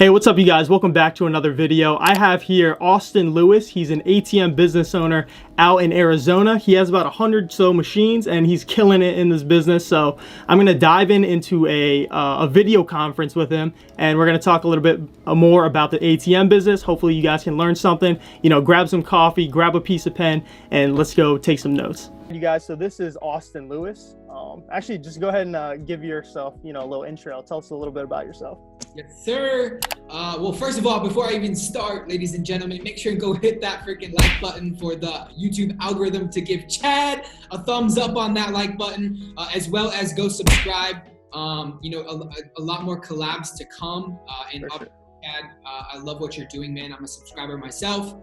Hey, what's up you guys? Welcome back to another video. I have here Austin Lewis. He's an ATM business owner out in Arizona. He has about 100 so machines and he's killing it in this business. So I'm gonna dive into a video conference with him and we're gonna talk a little bit more about the ATM business. Hopefully you guys can learn something, grab some coffee, grab a piece of pen, and let's go take some notes. You guys, so this is Austin Lewis. Actually, just go ahead and give yourself, a little intro. Tell us a little bit about yourself. Yes, sir. Well, first of all, before I even start, ladies and gentlemen, make sure and go hit that freaking like button for the YouTube algorithm to give Chad a thumbs up on that like button, as well as go subscribe. A lot more collabs to come. Chad, I love what you're doing, man. I'm a subscriber myself.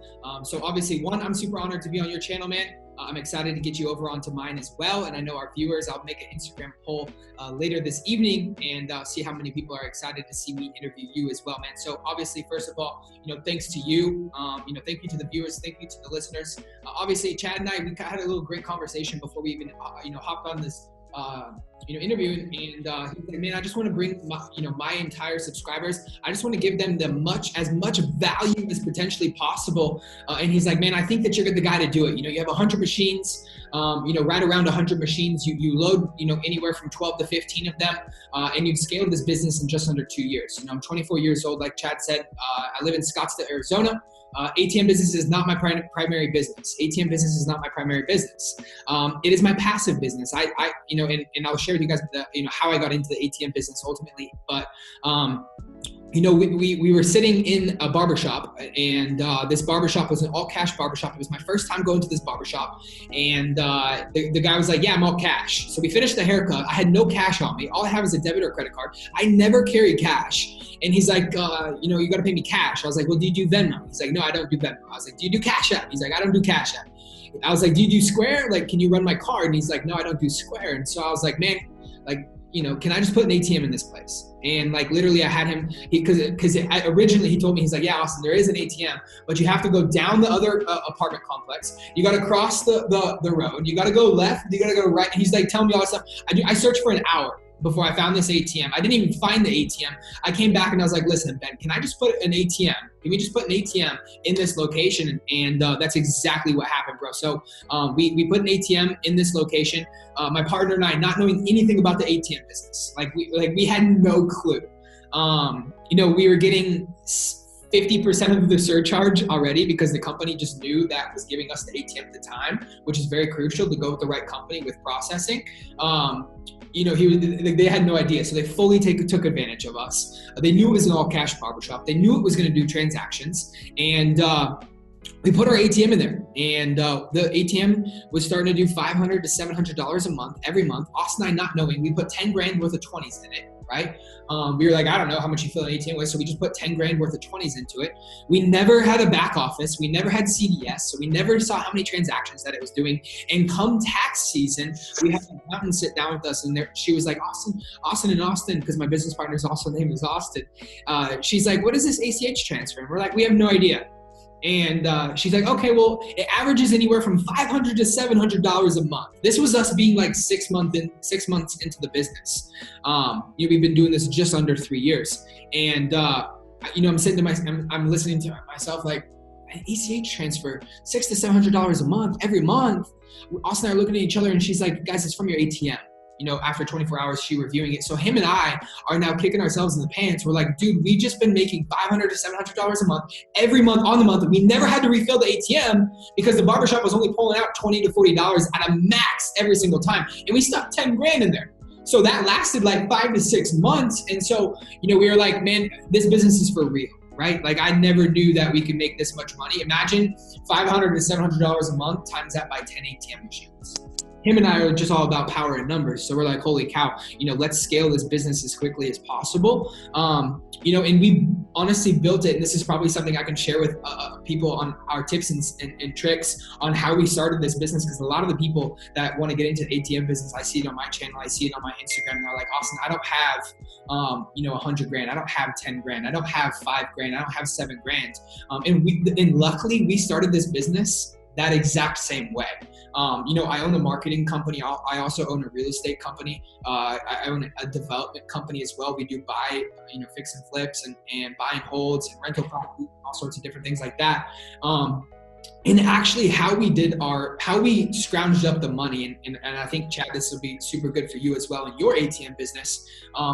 So obviously, one, I'm super honored to be on your channel, man. I'm excited to get you over onto mine as well. And I know our viewers, I'll make an Instagram poll later this evening and see how many people are excited to see me interview you as well, man. So obviously, first of all, thanks to you, thank you to the viewers, thank you to the listeners. Obviously, Chad and I, we had a little great conversation before we even, hopped on this interview, and he said, man, I just want to bring my entire subscribers. I just want to give them as much value as potentially possible. And he's like, man, I think that you're the guy to do it. You have 100 machines, right around 100 machines. You load, anywhere from 12 to 15 of them, and you've scaled this business in just under 2 years. I'm 24 years old, like Chad said. I live in Scottsdale, Arizona. ATM business is not my primary business. ATM business is not my primary business. It is my passive business. And I'll share with you guys how I got into the ATM business ultimately. But we were sitting in a barbershop, and this barbershop was an all-cash barbershop. It was my first time going to this barbershop, and the guy was like, yeah, I'm all cash. So we finished the haircut. I had no cash on me. All I have is a debit or credit card. I never carry cash. And he's like, you got to pay me cash. I was like, well, do you do Venmo? He's like, no, I don't do Venmo. I was like, do you do Cash App? He's like, I don't do Cash App. I was like, do you do Square? Like, can you run my card? And he's like, no, I don't do Square. And so I was like, man, can I just put an ATM in this place? And literally I had him, because originally he told me, he's like, yeah, Austin, there is an ATM, but you have to go down the other apartment complex. You got to cross the road. You got to go left. You got to go right. And he's like telling me all this stuff. I searched for an hour before I found this ATM. I didn't even find the ATM. I came back and I was like, listen, Ben, can I just put an ATM? Can we just put an ATM in this location? And that's exactly what happened, bro. So we put an ATM in this location. My partner and I, not knowing anything about the ATM business, we had no clue. We were getting 50% of the surcharge already because the company just knew that was giving us the ATM at the time, which is very crucial to go with the right company with processing. They had no idea. So they fully took advantage of us. They knew it was an all cash barbershop. They knew it was going to do transactions. And we put our ATM in there, and the ATM was starting to do $500 to $700 a month, every month. Austin and I, not knowing, we put 10 grand worth of 20s in it. Right? We were like, I don't know how much you fill an ATM with. So we just put 10 grand worth of 20s into it. We never had a back office. We never had CDS. So we never saw how many transactions that it was doing. And come tax season, we had an accountant sit down with us, and she was like, Austin, because my business partner's also name is Austin. She's like, what is this ACH transfer? And we're like, we have no idea. And she's like, okay, well, it averages anywhere from $500 to $700 a month. This was us being like 6 months into the business. We've been doing this just under 3 years. And, I'm sitting to I'm listening to myself like, an ACH transfer, $600 to $700 a month, every month. Austin and I are looking at each other, and she's like, guys, it's from your ATM. After 24 hours, she reviewing it. So him and I are now kicking ourselves in the pants. We're like, dude, we just been making $500 to $700 a month, every month on the month. And we never had to refill the ATM because the barbershop was only pulling out $20 to $40 at a max every single time. And we stuck 10 grand in there. So that lasted like 5 to 6 months. And so, we were like, man, this business is for real. Right? I never knew that we could make this much money. Imagine $500 to $700 a month times that by 10 ATM machines. Him and I are just all about power and numbers. So we're like, holy cow, let's scale this business as quickly as possible. And we honestly built it. And this is probably something I can share with people on our tips and tricks on how we started this business. Because a lot of the people that want to get into the ATM business, I see it on my channel, I see it on my Instagram. And they're like, Austin, I don't have, 100 grand. I don't have 10 grand. I don't have 5 grand. I don't have 7 grand. And luckily we started this business that exact same way. I own a marketing company. I also own a real estate company. I own a development company as well. We do buy, fix and flips and buy and holds and rental property, all sorts of different things like that. And actually how we scrounged up the money, and I think, Chad, this will be super good for you as well in your ATM business,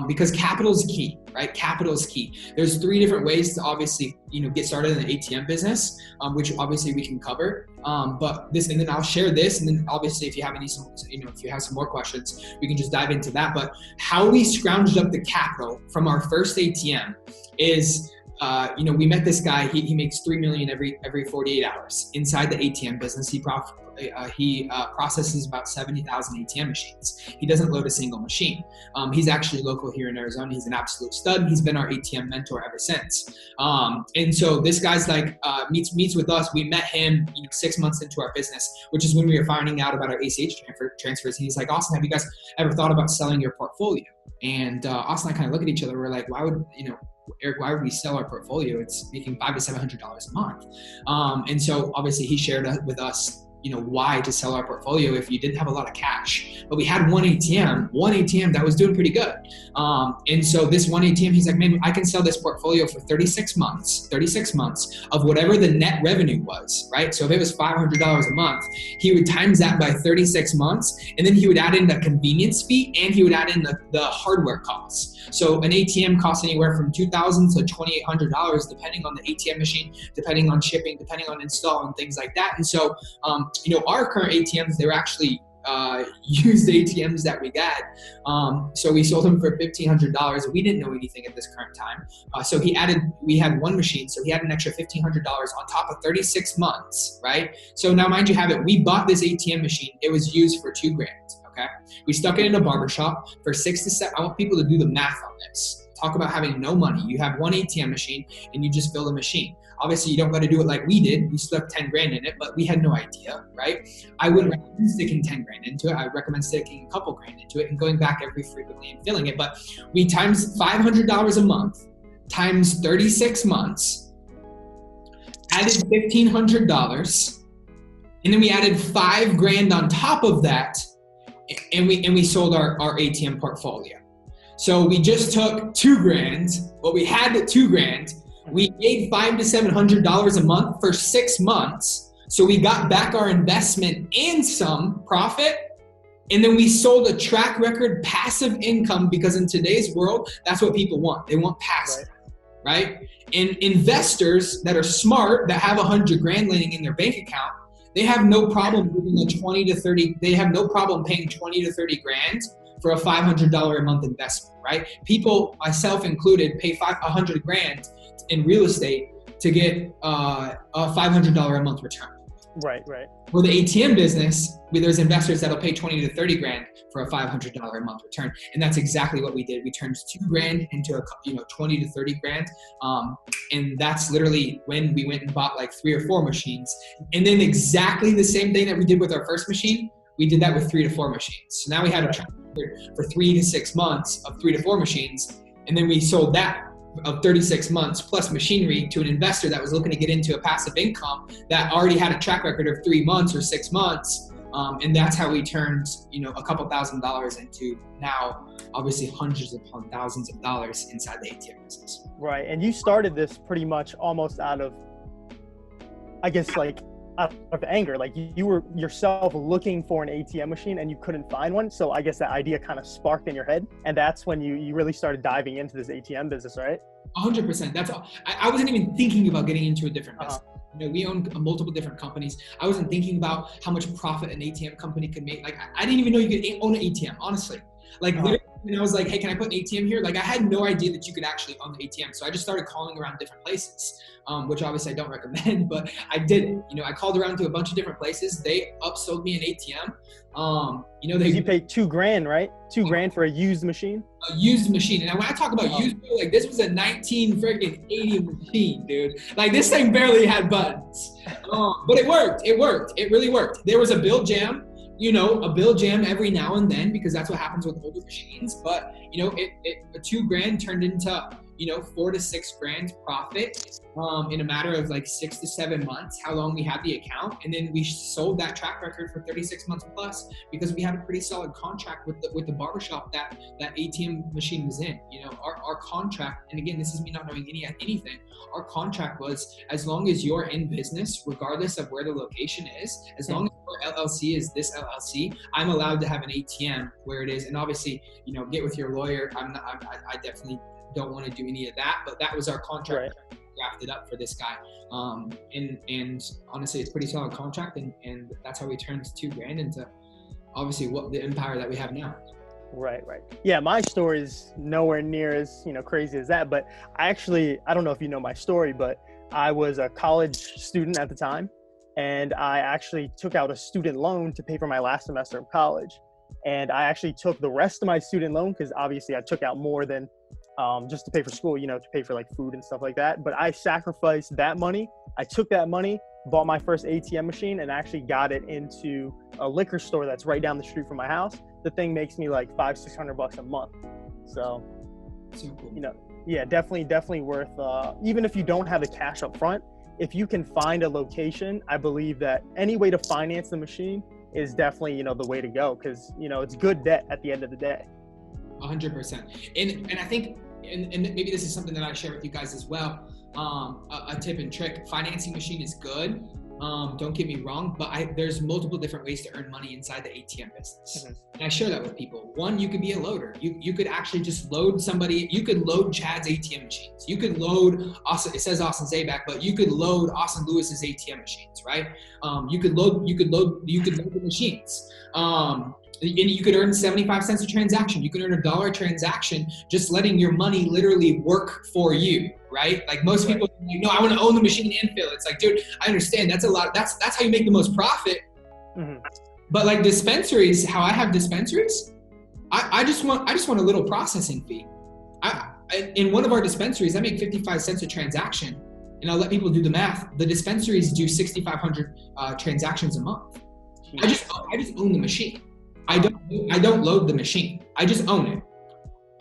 because capital is key, right? Capital is key. There's 3 different ways to obviously, get started in the ATM business, which obviously we can cover. But this, and then I'll share this, and then obviously if you have if you have some more questions, we can just dive into that. But how we scrounged up the capital from our first ATM is, we met this guy. He makes $3 million every 48 hours inside the ATM business. He processes about 70,000 ATM machines. He doesn't load a single machine. He's actually local here in Arizona. He's an absolute stud. He's been our ATM mentor ever since. And so this guy's like meets with us. We met him 6 months into our business, which is when we were finding out about our ACH transfers. And he's like, Austin, have you guys ever thought about selling your portfolio? And Austin and I kind of look at each other. We're like, Eric, why would we sell our portfolio? It's making $500 to $700 a month. And so obviously he shared with us, why to sell our portfolio if you didn't have a lot of cash. But we had one ATM that was doing pretty good. And so this one ATM, he's like, man, I can sell this portfolio for 36 months of whatever the net revenue was, right? So if it was $500 a month, he would times that by 36 months, and then he would add in the convenience fee, and he would add in the hardware costs. So an ATM costs anywhere from $2,000 to $2,800, depending on the ATM machine, depending on shipping, depending on install and things like that. And so, our current ATMs, they were actually used ATMs that we got. So we sold them for $1,500. We didn't know anything at this current time. So we had one machine, so he had an extra $1,500 on top of 36 months, right? So now mind you have it, we bought this ATM machine. It was used for $2,000. Okay, we stuck it in a barbershop for 6 to 7. I want people to do the math on this. Talk about having no money. You have one ATM machine and you just build a machine. Obviously, you don't got to do it like we did. We stuck 10 grand in it, but we had no idea, right? I wouldn't recommend sticking 10 grand into it. I would recommend sticking a couple grand into it and going back every frequently and filling it. But we times $500 a month times 36 months, added $1,500, and then we added 5 grand on top of that, and we sold our ATM portfolio. So we just took 2 grand, what we had at 2 grand, we made $500 to $700 a month for 6 months. So we got back our investment and some profit. And then we sold a track record passive income, because in today's world, that's what people want. They want passive, right? And investors that are smart, that have 100 grand landing in their bank account, they have no problem they have no problem paying 20 to 30 grand for a $500 a month investment, right? People, myself included, pay 100 grand in real estate to get a $500 a month return. Right. For the ATM business, there's investors that'll pay 20 to 30 grand for a $500 a month return. And that's exactly what we did. We turned 2 grand into 20 to 30 grand. And that's literally when we went and bought like 3 or 4 machines. And then exactly the same thing that we did with our first machine, we did that with 3 to 4 machines. So now we had a track record for 3 to 6 months of 3 to 4 machines. And then we sold that of 36 months plus machinery to an investor that was looking to get into a passive income that already had a track record of 3 months or 6 months. And that's how we turned, a couple $1,000s into now obviously hundreds upon thousands of dollars inside the ATM business. Right. And you started this pretty much almost out of, I guess, like out of anger. Like you were yourself looking for an ATM machine and you couldn't find one. So I guess that idea kind of sparked in your head. And that's when you really started diving into this ATM business, right? 100%. That's all. I wasn't even thinking about getting into a different business. We own multiple different companies. I wasn't thinking about how much profit an ATM company could make. Like, I didn't even know you could own an ATM, honestly. Like, literally, when I was like, hey, can I put an ATM here? Like, I had no idea that you could actually own the ATM. So I just started calling around different places, which obviously I don't recommend, but I did it. I called around to a bunch of different places. They upsold me an ATM. You paid 2 grand, right? 2 grand for a used machine? A used machine. And when I talk about used, like, this was a 1980 machine, dude. Like, this thing barely had buttons. But it worked. It really worked. There was a build jam. A bill jam every now and then, because that's what happens with older machines. But, a 2 grand turned into, 4 to 6 grand profit in a matter of like 6 to 7 months, how long we had the account. And then we sold that track record for 36 months plus because we had a pretty solid contract with the barbershop that ATM machine was in. Our contract, and again, this is me not knowing anything, our contract was, as long as you're in business, regardless of where the location is, as long as your LLC is this LLC, I'm allowed to have an ATM where it is. And obviously, get with your lawyer. I definitely don't want to do any of that, but that was our contract. Right. Drafted up for this guy. And honestly, it's a pretty solid contract. And that's how we turned $2 grand into obviously what the empire that we have now. Right. Yeah, my story is nowhere near as, crazy as that. But I don't know if you know my story, but I was a college student at the time. And I actually took out a student loan to pay for my last semester of college. And I actually took the rest of my student loan because obviously I took out more than just to pay for school, to pay for like food and stuff like that. But I sacrificed that money. I took that money, bought my first ATM machine, and actually got it into a liquor store that's right down the street from my house. The thing makes me like $500-600 a month. So cool. Yeah, definitely worth, even if you don't have the cash up front, if you can find a location, I believe that any way to finance the machine is definitely, the way to go. Cause it's good debt at the end of the day. 100%. And I think, and maybe this is something that I share with you guys as well. A tip and trick, financing machine is good. Don't get me wrong, but there's multiple different ways to earn money inside the ATM business. Mm-hmm. And I share that with people. One, you could be a loader. You could actually just load somebody. You could load Chad's ATM machines. You could load it says Austin Zabak, but you could load Austin Lewis's ATM machines, right? You could load the machines. And you could earn 75 cents a transaction. You could earn $1 a transaction just letting your money literally work for you, right? Like most people, no, I want to own the machine and fill. It's like, dude, I understand. That's a lot. That's how you make the most profit. Mm-hmm. But like dispensaries, how I have dispensaries, I just want a little processing fee. In one of our dispensaries, I make 55 cents a transaction, and I'll let people do the math. The dispensaries do 6,500 transactions a month. Jeez. I just own the machine. I don't load the machine. I just own it.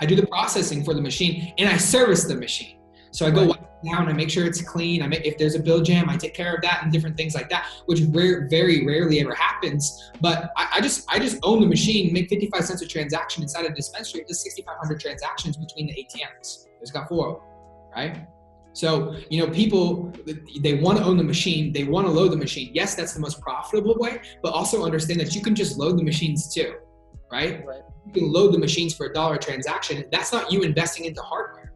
I do the processing for the machine and I service the machine. So I go down, I make sure it's clean. If there's a bill jam, I take care of that and different things like that, which very rarely ever happens. But I just own the machine, make 55 cents a transaction inside a dispensary. It does 6,500 transactions between the ATMs. There's got 4 of them, right? So, people, they want to own the machine. They want to load the machine. Yes, that's the most profitable way, but also understand that you can just load the machines too, right? You can load the machines for $1 a transaction. That's not you investing into hardware.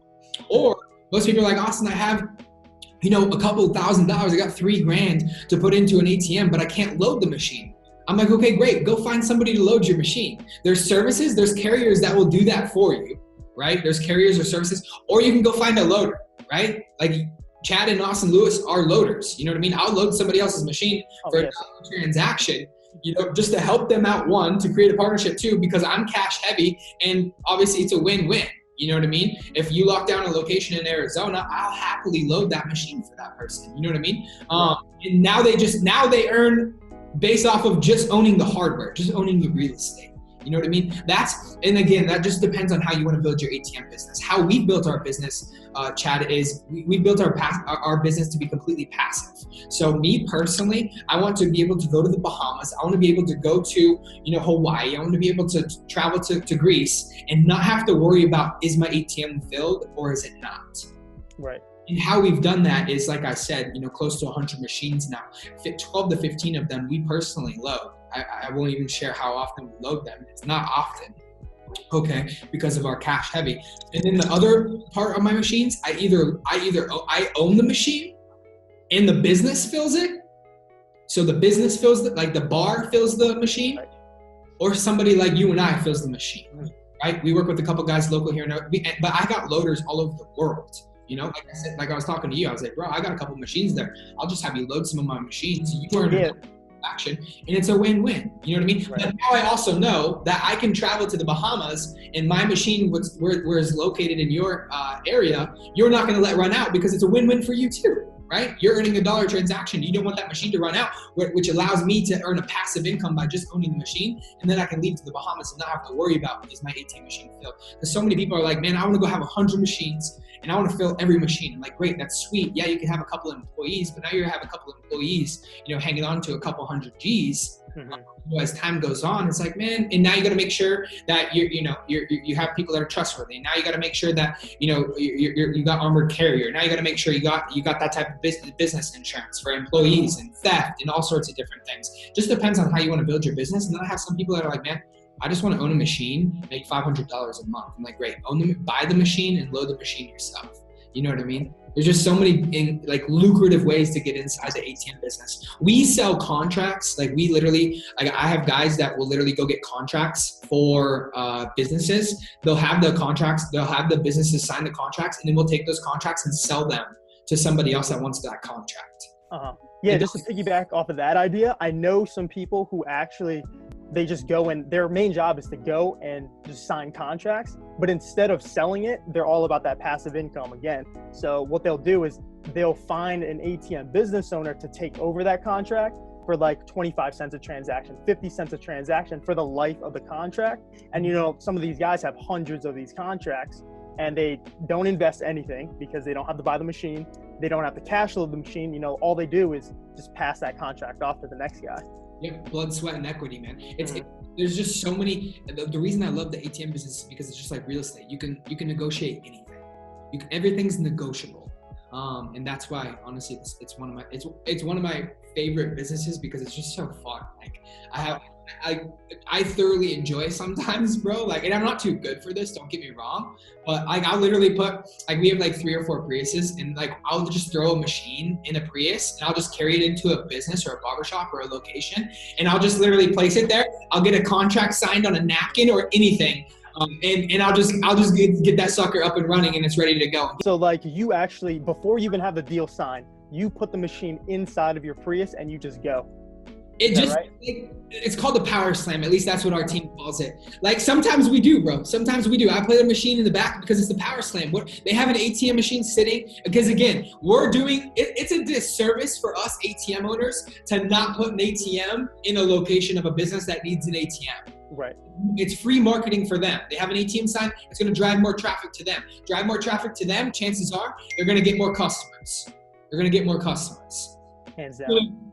Or most people are like, Austin, I have, a couple $1,000. I got $3 grand to put into an ATM, but I can't load the machine. I'm like, okay, great. Go find somebody to load your machine. There's services, there's carriers that will do that for you, right? There's carriers or services, or you can go find a loader. Right? Like Chad and Austin Lewis are loaders. You know what I mean? I'll load somebody else's machine for a transaction, just to help them out, one, to create a partnership, two, because I'm cash heavy and obviously it's a win-win. You know what I mean? If you lock down a location in Arizona, I'll happily load that machine for that person. You know what I mean? And now they earn based off of just owning the hardware, just owning the real estate. You know what I mean? And again, that just depends on how you want to build your ATM business. How we built our business, Chad, is we built our business to be completely passive. So me personally, I want to be able to go to the Bahamas. I want to be able to go to, Hawaii. I want to be able to travel to Greece and not have to worry about, is my ATM filled or is it not? Right. And how we've done that is, like I said, close to 100 machines now. 12 to 15 of them we personally load. I won't even share how often we load them. It's not often, okay, because of our cash heavy. And then the other part of my machines, I own the machine and the business fills it. So the business fills like the bar fills the machine, or somebody like you and I fills the machine, right? We work with a couple guys local here, but I got loaders all over the world. Like I said, like I was talking to you, I was like, bro, I got a couple machines there. I'll just have you load some of my machines. You earn action, and it's a win-win. You know what I mean? Right. But now I also know that I can travel to the Bahamas, and my machine, where is located in your area, you're not going to let run out because it's a win-win for you too. right? You're earning $1 a transaction. You don't want that machine to run out, which allows me to earn a passive income by just owning the machine. And then I can leave to the Bahamas and not have to worry about, is my ATM machine filled? Because so many people are like, man, I want to go have 100 machines and I want to fill every machine. I'm like, great, that's sweet. Yeah, you can have a couple of employees, but now you have a couple of employees, hanging on to a couple hundred G's. As time goes on, it's like, man, and now you got to make sure that you have people that are trustworthy. Now you got to make sure that you got armored carrier. Now you got to make sure you got that type of business insurance for employees and theft and all sorts of different things. Just depends on how you want to build your business. And then I have some people that are like, man, I just want to own a machine, make $500 a month. I'm like, great, buy the machine and load the machine yourself. You know what I mean? There's just so many lucrative ways to get inside the ATM business. We sell contracts. Like we literally, I have guys that will literally go get contracts for businesses. They'll have the contracts, they'll have the businesses sign the contracts, and then we'll take those contracts and sell them to somebody else that wants that contract. Yeah, just to piggyback off of that idea, I know some people who actually, they just go and their main job is to go and just sign contracts. But instead of selling it, they're all about that passive income again. So what they'll do is they'll find an ATM business owner to take over that contract for like 25 cents a transaction, 50 cents a transaction for the life of the contract. And some of these guys have hundreds of these contracts and they don't invest anything because they don't have to buy the machine. They don't have to cash load the machine. All they do is just pass that contract off to the next guy. Yeah, blood, sweat, and equity, man. There's just so many. The reason I love the ATM business is because it's just like real estate. You can negotiate anything. Everything's negotiable, and that's why honestly it's one of my favorite businesses because it's just so fun. Like I thoroughly enjoy sometimes, bro. Like, and I'm not too good for this, don't get me wrong, but I'll literally put, we have 3 or 4 Priuses, and I'll just throw a machine in a Prius and I'll just carry it into a business or a barbershop or a location, and I'll just literally place it there. I'll get a contract signed on a napkin or anything. And I'll just get that sucker up and running and it's ready to go. So you actually, before you even have the deal signed, you put the machine inside of your Prius and you just go. It's called the power slam. At least that's what our team calls it. Sometimes we do, bro. Sometimes we do. I put the machine in the back because it's the power slam. They have an ATM machine sitting because again, it's a disservice for us ATM owners to not put an ATM in a location of a business that needs an ATM. Right. It's free marketing for them. They have an ATM sign. It's going to drive more traffic to them. Drive more traffic to them. Chances are they're going to get more customers. Hands down.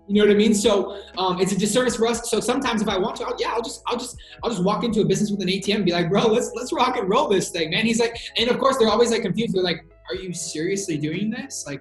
You know what I mean? So it's a disservice for us. So sometimes if I want to, I'll just walk into a business with an ATM and be like, bro, let's rock and roll this thing, man. He's like, and of course they're always confused. They're like, are you seriously doing this? An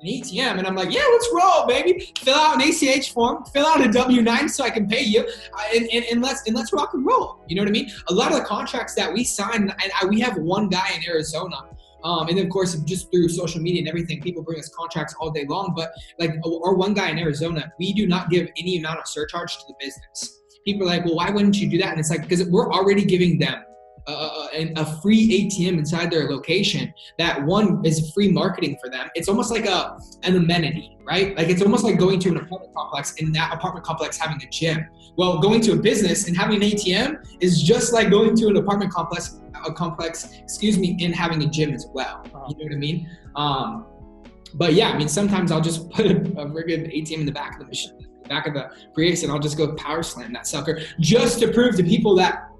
ATM? And I'm like, yeah, let's roll, baby. Fill out an ACH form, fill out a W-9 so I can pay you, and let's rock and roll. You know what I mean? A lot of the contracts that we sign, and we have one guy in Arizona. And then of course, just through social media and everything, people bring us contracts all day long. But our one guy in Arizona, we do not give any amount of surcharge to the business. People are like, well, why wouldn't you do that? And it's because we're already giving them a free ATM inside their location. That one is free marketing for them. It's almost like an amenity, right? It's almost like going to an apartment complex and that apartment complex having a gym. Well, going to a business and having an ATM is just like going to an apartment complex, and having a gym as well. You know what I mean? But yeah, sometimes I'll just put a friggin' ATM in the back of the machine, back of the Prius, and I'll just go power slam that sucker just to prove to people that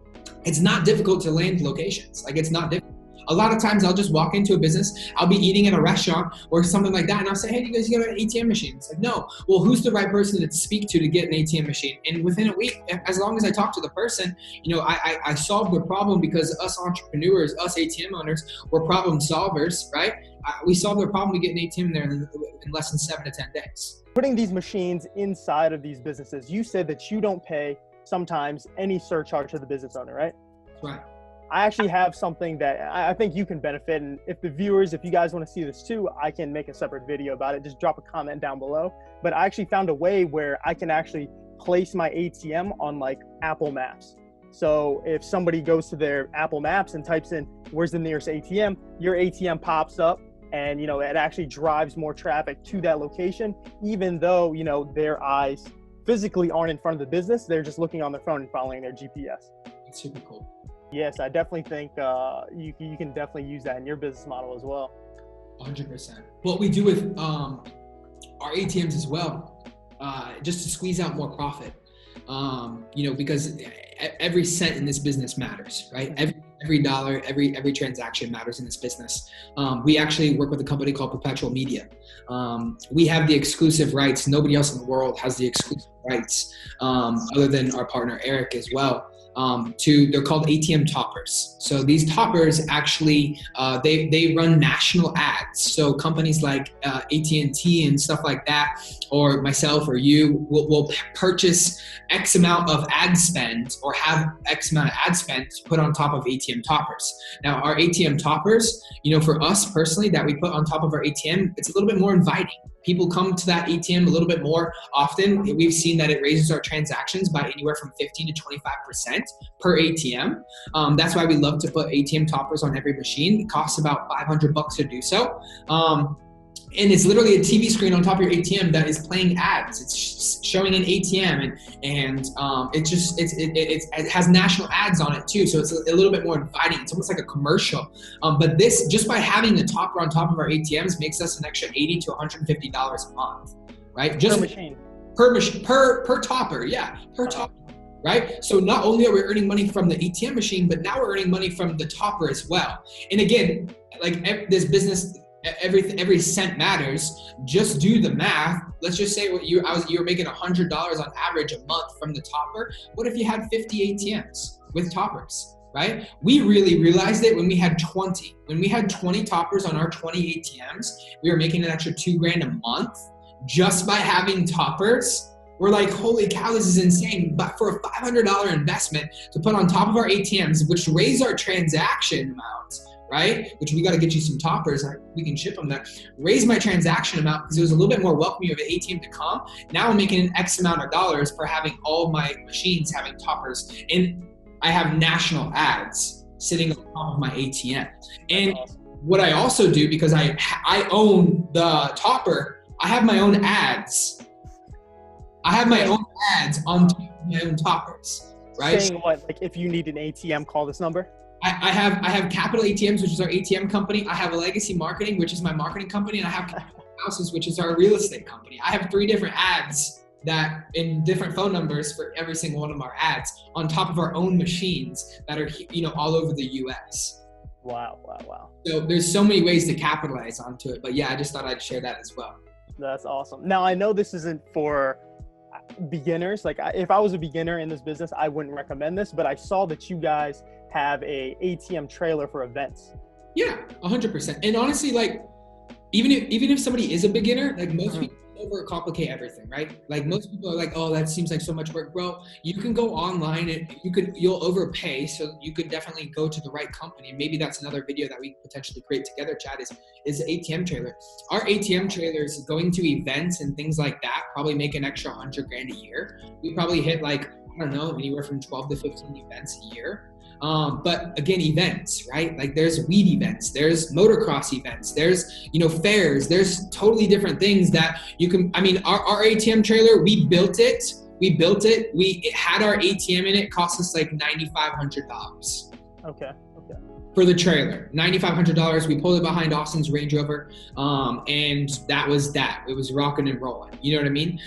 it's not difficult to land locations. It's not difficult. A lot of times I'll just walk into a business, I'll be eating in a restaurant or something like that, and I'll say, hey, you guys got an ATM machine? It's like, no. Well, who's the right person to speak to get an ATM machine? And within a week, as long as I talk to the person, I solve the problem because us entrepreneurs, us ATM owners, we're problem solvers, right? We solve the problem, we get an ATM there in less than 7 to 10 days. Putting these machines inside of these businesses, you said that you don't pay sometimes any surcharge to the business owner, right? That's right. I actually have something that I think you can benefit. And if you guys want to see this too, I can make a separate video about it. Just drop a comment down below. But I actually found a way where I can actually place my ATM on Apple Maps. So if somebody goes to their Apple Maps and types in, where's the nearest ATM, your ATM pops up and, it actually drives more traffic to that location, even though, their eyes physically aren't in front of the business. They're just looking on their phone and following their GPS. That's super cool. Yes, I definitely think you can definitely use that in your business model as well. 100%. What we do with our ATMs as well, just to squeeze out more profit, because every cent in this business matters, right? Every dollar, every transaction matters in this business. We actually work with a company called Perpetual Media. We have the exclusive rights. Nobody else in the world has the exclusive rights, other than our partner Eric as well. They're called ATM Toppers. So these toppers actually, they run national ads. So companies like AT&T and stuff like that, or myself or you will purchase X amount of ad spend or have X amount of ad spend to put on top of ATM Toppers. Now our ATM Toppers, for us personally that we put on top of our ATM, it's a little bit more inviting. People come to that ATM a little bit more often. We've seen that it raises our transactions by anywhere from 15 to 25% per ATM. That's why we love to put ATM Toppers on every machine. It costs about $500 to do so. And it's literally a TV screen on top of your ATM that is playing ads. It's showing an ATM and it has national ads on it too. So it's a little bit more inviting. It's almost like a commercial. But this, just by having the topper on top of our ATMs, makes us an extra $80 to $150 a month, right? Just Per machine. Per topper, yeah, per topper. Right? So not only are we earning money from the ATM machine, but now we're earning money from the topper as well. And again, like this business, every cent matters. Just do the math. Let's just say you were making $100 on average a month from the topper. What if you had 50 ATMs with toppers, right? We really realized it when we had 20. When we had 20 toppers on our 20 ATMs, we were making an extra $2,000 a month just by having toppers. We're like, holy cow, this is insane. But for a $500 investment to put on top of our ATMs, which raise our transaction amount, right? Which we got to get you some toppers. We can ship them that. Raise my transaction amount because it was a little bit more welcoming of an ATM to come. Now I'm making an X amount of dollars for having all of my machines having toppers. And I have national ads sitting on top of my ATM. And what I also do, because I own the topper, I have my own ads. I have my own ads on my own toppers, right? Saying what? Like if you need an ATM, call this number? I have Capital ATMs, which is our ATM company. I have Legacy Marketing, which is my marketing company. And I have Houses, which is our real estate company. I have 3 different ads that in different phone numbers for every single one of our ads on top of our own machines that are, all over the US. Wow. So there's so many ways to capitalize onto it. But yeah, I just thought I'd share that as well. That's awesome. Now I know this isn't for beginners. Like if I was a beginner in this business, I wouldn't recommend this, but I saw that you guys have a ATM trailer for events. Yeah, 100%. And honestly, like even if somebody is a beginner, like most people overcomplicate everything, right? Like most people are like, oh, that seems like so much work, bro. You can go online and you'll overpay. So you could definitely go to the right company. Maybe that's another video that we could potentially create together, Chad, is the ATM trailer. Our ATM trailers going to events and things like that probably make an extra $100,000 a year. We probably hit like, I don't know, anywhere from 12 to 15 events a year. But again, events, right? Like there's weed events, there's motocross events, there's, fairs, there's totally different things that you can, our ATM trailer, we built it. It had our ATM in it, cost us like $9,500. Okay. For the trailer, $9,500. We pulled it behind Austin's Range Rover. And that was that. It was rocking and rolling. You know what I mean?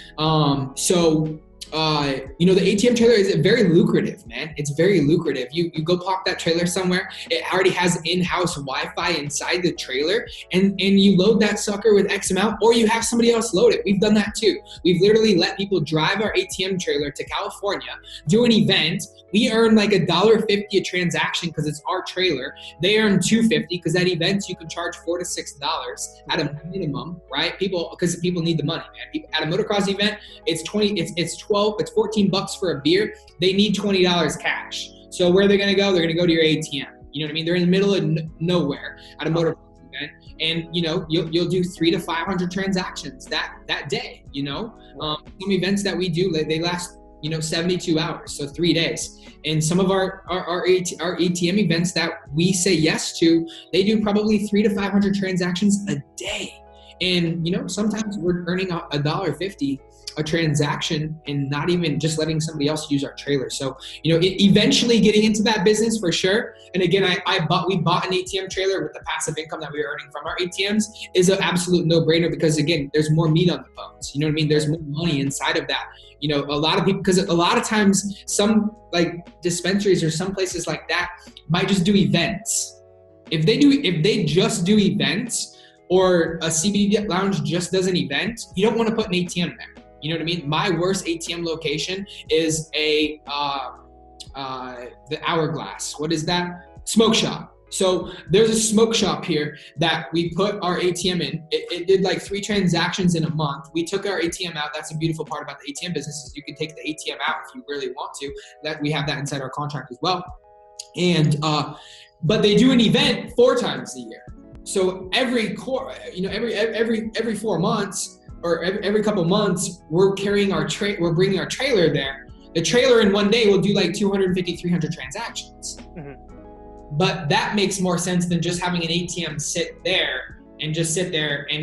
The ATM trailer is very lucrative, man. It's very lucrative. You go park that trailer somewhere. It already has in-house Wi-Fi inside the trailer, and you load that sucker with X amount, or you have somebody else load it. We've done that too. We've literally let people drive our ATM trailer to California, do an event. We earn like $1.50 a transaction because it's our trailer. They earn $2.50 because at events you can charge $4 to $6 at a minimum, right? Because people need the money, man. At a motocross event, it's $14 for a beer. They need $20 cash. So where are they going to go? They're going to go to your ATM. You know what I mean? They're in the middle of nowhere at a motocross event, and you'll do 300 to 500 transactions that day. Some events that we do, they last 72 hours, so 3 days. And some of our ATM events that we say yes to, they do probably 300 to 500 transactions a day. And, you know, sometimes we're earning $1.50 a transaction and not even just letting somebody else use our trailer. So, you know, eventually getting into that business for sure. And again, we bought an ATM trailer with the passive income that we were earning from our ATMs is an absolute no-brainer because again, there's more meat on the bones. You know what I mean? There's more money inside of that. You know, a lot of people, because a lot of times some like dispensaries or some places like that might just do events. If they just do events or a CBD lounge just does an event, you don't want to put an ATM there. You know what I mean? My worst ATM location is the Hourglass. What is that? Smoke shop. So there's a smoke shop here that we put our ATM in. It did like 3 transactions in a month. We took our ATM out. That's a beautiful part about the ATM business is you can take the ATM out if you really want to. That we have that inside our contract as well. And but they do an event 4 times a year. So every 4 months or every couple months, we're carrying we're bringing our trailer there. The trailer in one day will do like 250, 300 transactions. Mm-hmm. But that makes more sense than just having an ATM sit there and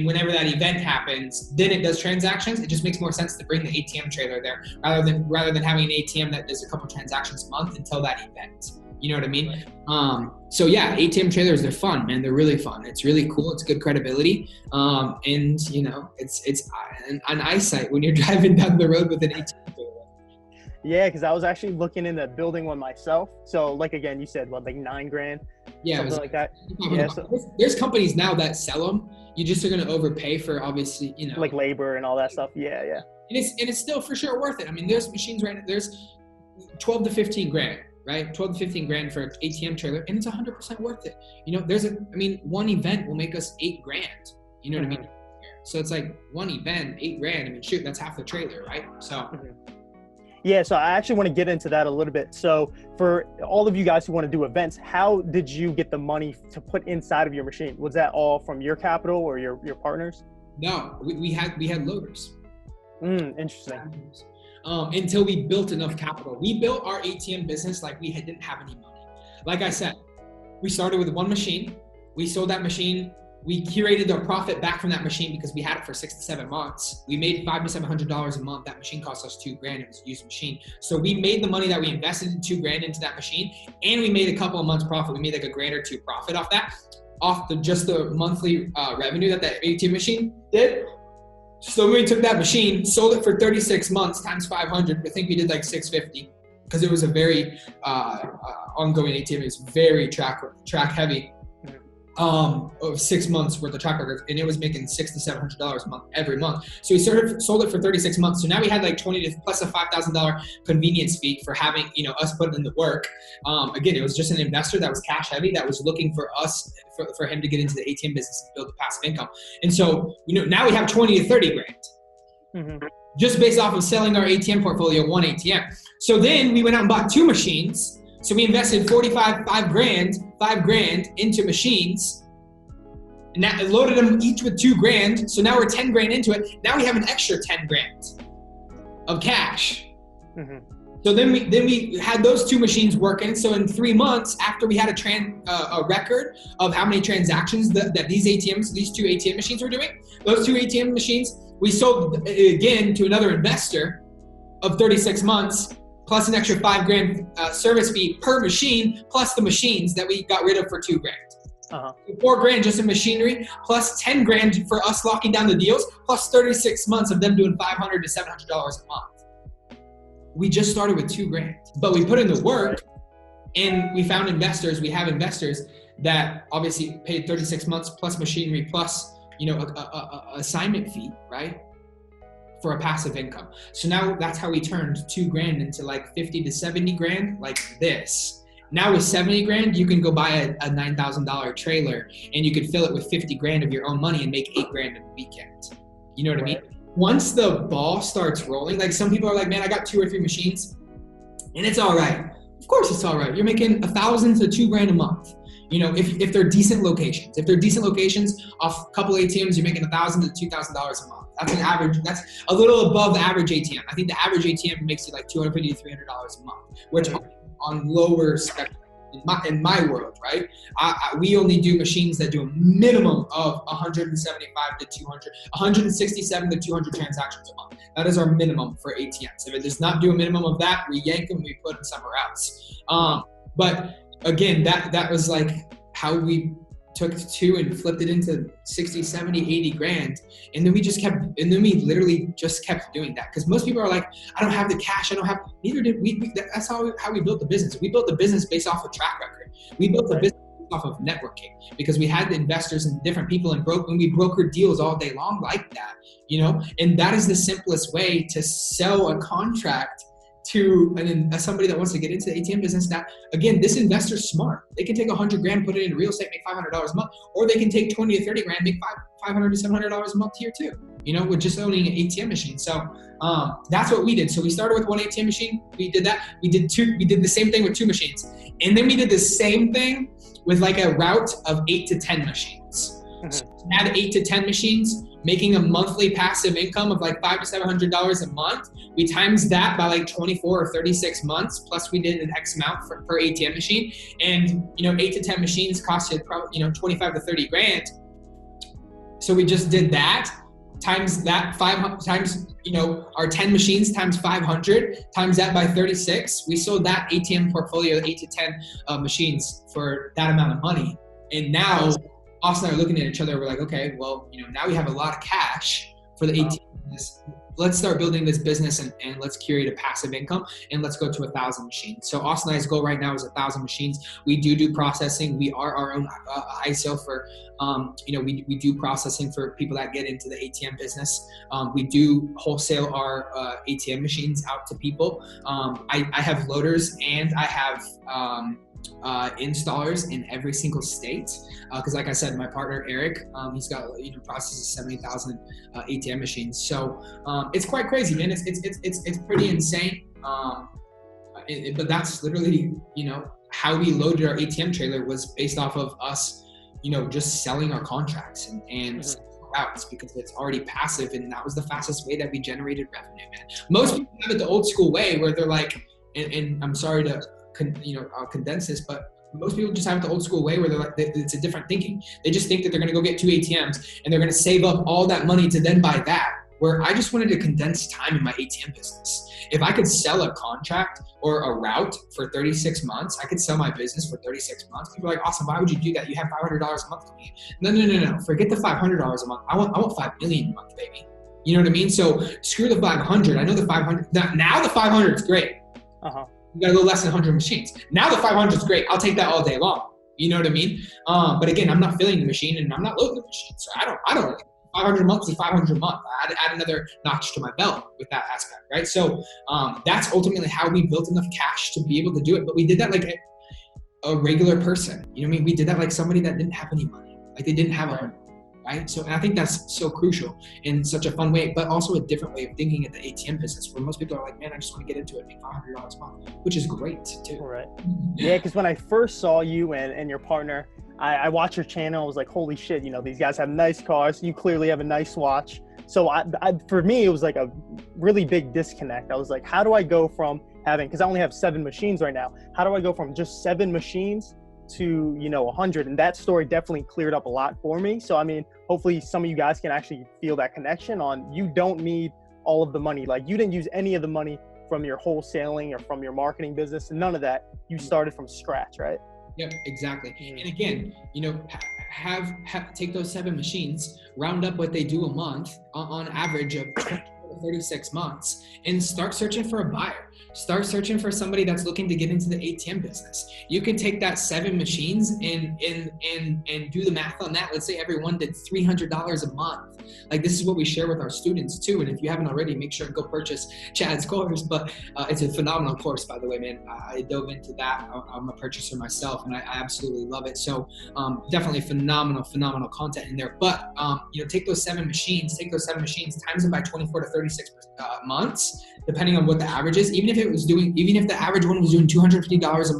whenever that event happens, then it does transactions. It just makes more sense to bring the ATM trailer there rather than having an ATM that does a couple transactions a month until that event. You know what I mean? So yeah, ATM trailers, they're fun, man. They're really fun. It's really cool. It's good credibility. And you know, it's an eyesight when you're driving down the road with an ATM trailer. Yeah, because I was actually looking into building one myself. So like, again, you said, what, like $9,000? Yeah, something like that. Yeah, so there's companies now that sell them. You just are going to overpay for, obviously, you know, like labor and all that stuff. Yeah. And it's still for sure worth it. I mean, there's machines right now, there's 12 to 15 grand. Right? 12 to 15 grand for an ATM trailer, and it's 100% worth it. You know, one event will make us $8 grand. You know what I mean? So it's like one event, $8 grand. I mean, shoot, that's half the trailer, right? So. Yeah, so I actually want to get into that a little bit. So for all of you guys who want to do events, how did you get the money to put inside of your machine? Was that all from your capital or your partners? No, we had loaders. Interesting. Until we built enough capital. We built our ATM business like we didn't have any money. Like I said, we started with one machine. We sold that machine. We curated our profit back from that machine because we had it for 6 to 7 months. We made $500 to $700 a month. That machine cost us $2 grand. It was a used machine. So we made the money that we invested in $2 grand into that machine, and we made a couple of months profit. We made like $1 grand or $2 profit off that, just the monthly revenue that ATM machine did. So we took that machine, sold it for 36 months times 500. I think we did like 650 because it was a very ongoing ATM. It was very track heavy. Of 6 months worth of track records, and it was making $600 to $700 a month every month. So we sold it for 36 months. So now we had like 20 to plus a $5,000 convenience fee for having, you know, us putting in the work. Again, it was just an investor that was cash heavy that was looking for us for him to get into the ATM business and build the passive income. And so, you know, now we have 20 to 30 grand. Just based off of selling our ATM portfolio, one ATM. So then we went out and bought 2 machines. So we invested $5 grand into machines, and that loaded them each with $2 grand. So now we're 10 grand into it. Now we have an extra 10 grand of cash. So then we had those 2 machines working. So in 3 months after we had a record of how many transactions that these 2 ATM machines were doing, those 2 ATM machines, we sold again to another investor of 36 months. Plus an extra $5 grand service fee per machine, plus the machines that we got rid of for $2 grand. $4 grand just in machinery, plus 10 grand for us locking down the deals, plus 36 months of them doing $500 to $700 a month. We just started with $2 grand, but we put in the work, and we found investors. We have investors that obviously paid 36 months plus machinery plus, you know, a assignment fee, right? For a passive income. So now that's how we turned $2 grand into like 50 to 70 grand, like this. Now with 70 grand, you can go buy a $9,000 trailer and you could fill it with 50 grand of your own money and make 8 grand in a weekend. You know what I mean? Once the ball starts rolling, like some people are like, man, I got 2 or 3 machines and it's all right. Of course it's all right. You're making $1,000 to $2 grand a month. You know, if they're decent locations. If they're decent locations, off a couple ATMs, you're making $1,000 to $2,000 a month. That's an average. That's a little above the average ATM. I think the average ATM makes you like $250 to $300 a month, which on lower spectrum. in my world, right? We only do machines that do a minimum of 175 to 200, 167 to 200 transactions a month. That is our minimum for ATMs. If it does not do a minimum of that, we yank them, we put them somewhere else. But again, that was like how we took two and flipped it into 60, 70, 80 grand. And then we literally just kept doing that. Because most people are like, I don't have the cash, neither did we. That's how we built the business. We built the business based off of track record. We built the business off of networking, because we had the investors and different people and we brokered deals all day long like that, and that is the simplest way to sell a contract to somebody that wants to get into the ATM business. That, again, this investor's smart. They can take 100 grand, put it into real estate, make $500 a month, or they can take 20 to 30 grand, make $500 to $700 a month here too, with just owning an ATM machine. So that's what we did. So we started with one ATM machine. We did that. We did the same thing with two machines. And then we did the same thing with like a route of 8 to 10 machines. So we had 8 to 10 machines, making a monthly passive income of like $500 to $700 a month. We times that by like 24 or 36 months, plus we did an X amount per ATM machine. And 8 to 10 machines cost you probably 25 to 30 grand. So we just did that, times that times our 10 machines times 500, times that by 36. We sold that ATM portfolio, 8 to 10 machines, for that amount of money. And now Austin and I are looking at each other. We're like, okay, well, now we have a lot of cash for the ATM business. Let's start building this business and let's create a passive income, and let's go to 1,000 machines. So Austin and I's goal right now is 1,000 machines. We do processing. We are our own ISO for, we do processing for people that get into the ATM business. We do wholesale our ATM machines out to people. I have loaders and I have installers in every single state, because like I said, my partner Eric, he's got processes 70,000 ATM machines. So it's quite crazy, man. It's pretty insane. But that's literally how we loaded our ATM trailer, was based off of us just selling our contracts and routes, because it's already passive, and that was the fastest way that we generated revenue, man. Most people have it the old school way, where they're like, and I'm sorry to I'll condense this, but most people just have it the old school way, where they're like, it's a different thinking. They just think that they're going to go get 2 ATMs and they're going to save up all that money to then buy that. Where I just wanted to condense time in my ATM business. If I could sell a contract or a route for 36 months, I could sell my business for 36 months. People are like, awesome, why would you do that? You have $500 a month coming in. No. Forget the $500 a month. I want $5 million a month, baby. You know what I mean? So screw the 500. I know the 500. Now the 500 is great. You gotta go less than 100 machines. Now the 500 is great. I'll take that all day long. You know what I mean? But again, I'm not filling the machine and I'm not loading the machine. So I don't 500 a month is 500 a month. I add another notch to my belt with that aspect, right? So that's ultimately how we built enough cash to be able to do it. But we did that like a regular person. You know what I mean? We did that like somebody that didn't have any money. Like they didn't have a right? So, and I think that's so crucial in such a fun way, but also a different way of thinking at the ATM business, where most people are like, man, I just want to get into it, make $500 a month, which is great too. Right. Yeah, because when I first saw you and your partner, I watched your channel. I was like, holy shit, these guys have nice cars. You clearly have a nice watch. So for me, it was like a really big disconnect. I was like, how do I go from having, because I only have 7 machines right now. How do I go from just 7 machines to 100? And that story definitely cleared up a lot for me. So I mean, hopefully some of you guys can actually feel that connection on, you don't need all of the money. Like you didn't use any of the money from your wholesaling or from your marketing business, and none of that. You started from scratch, right? Yep, exactly. And again, take those 7 machines, round up what they do a month on average of 36 months, and start searching for a buyer. Start searching for somebody that's looking to get into the ATM business. You can take that 7 machines and do the math on that. Let's say everyone did $300 a month. Like this is what we share with our students too. And if you haven't already, make sure to go purchase Chad's course. But it's a phenomenal course, by the way, man. I dove into that. I'm a purchaser myself, and I absolutely love it. So definitely phenomenal content in there. But take those 7 machines, times them by 24 to 36 months, depending on what the average is. Even if the average one was doing $250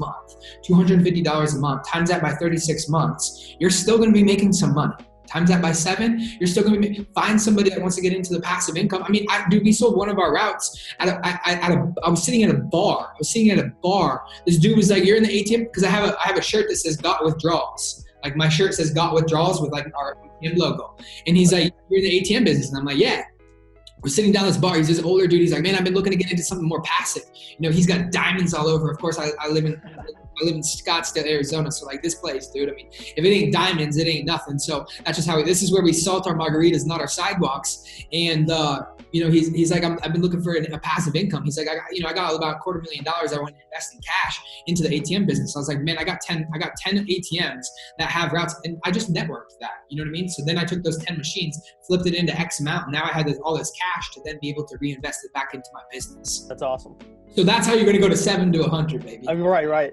a month, times that by 36 months, you're still going to be making some money. Times that by 7, you're still going to find somebody that wants to get into the passive income. I mean, dude, we sold one of our routes I was sitting at a bar. This dude was like, "You're in the ATM," because I have a shirt that says "Got Withdrawals." Like my shirt says "Got Withdrawals" with like our ATM logo. And he's like, "You're in the ATM business," and I'm like, "Yeah." We're sitting down this bar. He's this older dude. He's like, "Man, I've been looking to get into something more passive." You know, he's got diamonds all over. Of course, I live in Scottsdale, Arizona. So like this place, dude, I mean, if it ain't diamonds, it ain't nothing. So that's just how this is where we salt our margaritas, not our sidewalks. And, you know, he's like, I've been looking for a passive income. He's like, I got about $250,000 I want to invest in cash into the ATM business. I was like, man, I got 10 ATMs that have routes, and I just networked that, you know what I mean? So then I took those 10 machines, flipped it into X amount, and now I had all this cash to then be able to reinvest it back into my business. That's awesome. So that's how you're going to go to 7 to 100, baby. I mean, right.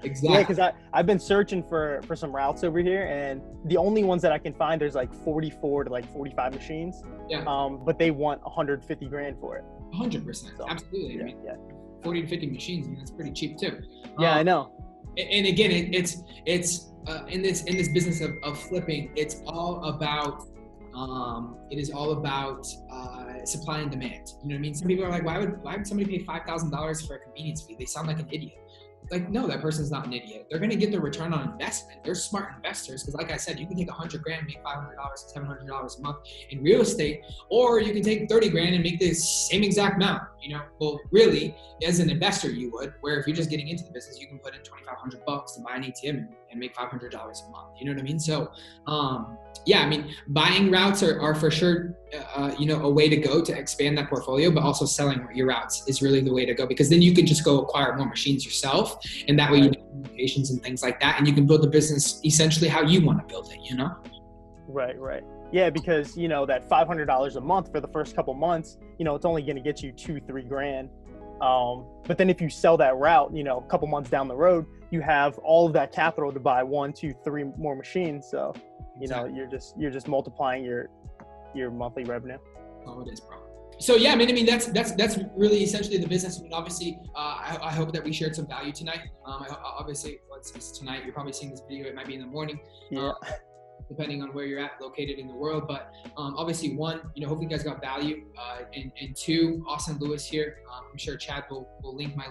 Exactly. Yeah, because I've been searching for some routes over here, and the only ones that I can find, there's like 44 to like 45 machines. Yeah. But they want 150 grand for it. 100%. So, absolutely. Yeah, I mean, 40 to 50 machines. I mean, that's pretty cheap too. Yeah, I know. And again, it's in this business of flipping, it's all about supply and demand. You know what I mean? Some people are like, why would somebody pay $5,000 for a convenience fee? They sound like an idiot. Like, no, that person's not an idiot. They're going to get their return on investment. They're smart investors because, like I said, you can take $100 grand, make $500, $700 a month in real estate, or you can take 30 grand and make the same exact amount. You know, well, really, as an investor, you would. Where if you're just getting into the business, you can put in $2,500 to buy an ATM and make $500 a month. You know what I mean? So, yeah, I mean, buying routes are for sure, a way to go to expand that portfolio, but also selling your routes is really the way to go, because then you can just go acquire more machines yourself. And that way you do locations and things like that. And you can build the business essentially how you want to build it, you know? Right. Yeah, because, you know, that $500 a month for the first couple months, you know, it's only going to get you 2-3 grand. But then if you sell that route, you know, a couple months down the road, you have all of that capital to buy 1, 2, 3 more machines. So, you know, you're just multiplying your monthly revenue. Oh, it is, bro. So yeah, I mean that's really essentially the business. I mean, obviously, I hope that we shared some value tonight. Obviously, it's tonight. You're probably seeing this video. It might be in the morning. Yeah. Depending on where you're located in the world. But obviously, 1, you know, hopefully you guys got value. And 2, Austin Lewis here. I'm sure Chad will link my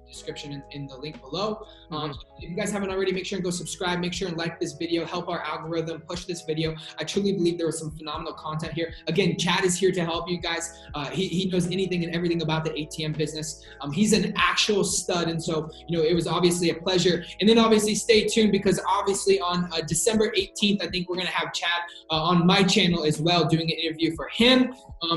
description in the link below. If you guys haven't already, make sure and go subscribe. Make sure and like this video. Help our algorithm push this video. I truly believe there was some phenomenal content here. Again, Chad is here to help you guys. He knows anything and everything about the ATM business. He's an actual stud. And so, you know, it was obviously a pleasure. And then obviously stay tuned, because obviously on December 18th, I think we're going to have Chad on my channel as well, doing an interview for him,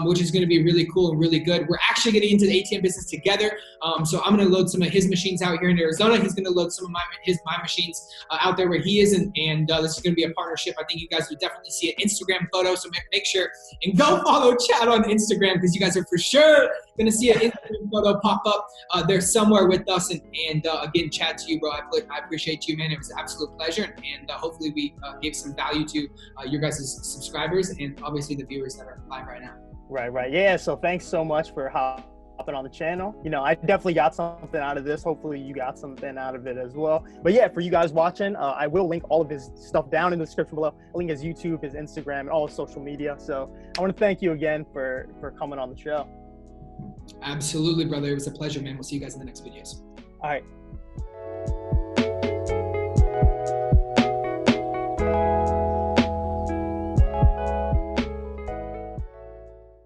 which is going to be really cool and really good. We're actually getting into the ATM business together. So I'm going to load some of his machines out here in Arizona. He's going to load some of my machines out there where he is. And this is going to be a partnership. I think you guys would definitely see an Instagram photo. So make sure and go follow Chad on Instagram, because you guys are for sure going to see an Instagram photo pop up there somewhere with us. And again, Chad, to you, bro, I appreciate you, man. It was an absolute pleasure. And hopefully we gave some value to your guys' subscribers and obviously the viewers that are live right now. Right. Yeah. So thanks so much for hopping on the channel. You know, I definitely got something out of this. Hopefully you got something out of it as well. But yeah, for you guys watching, I will link all of his stuff down in the description below. I'll link his YouTube, his Instagram, and all his social media. So I want to thank you again for coming on the show. Absolutely, brother. It was a pleasure, man. We'll see you guys in the next videos. All right.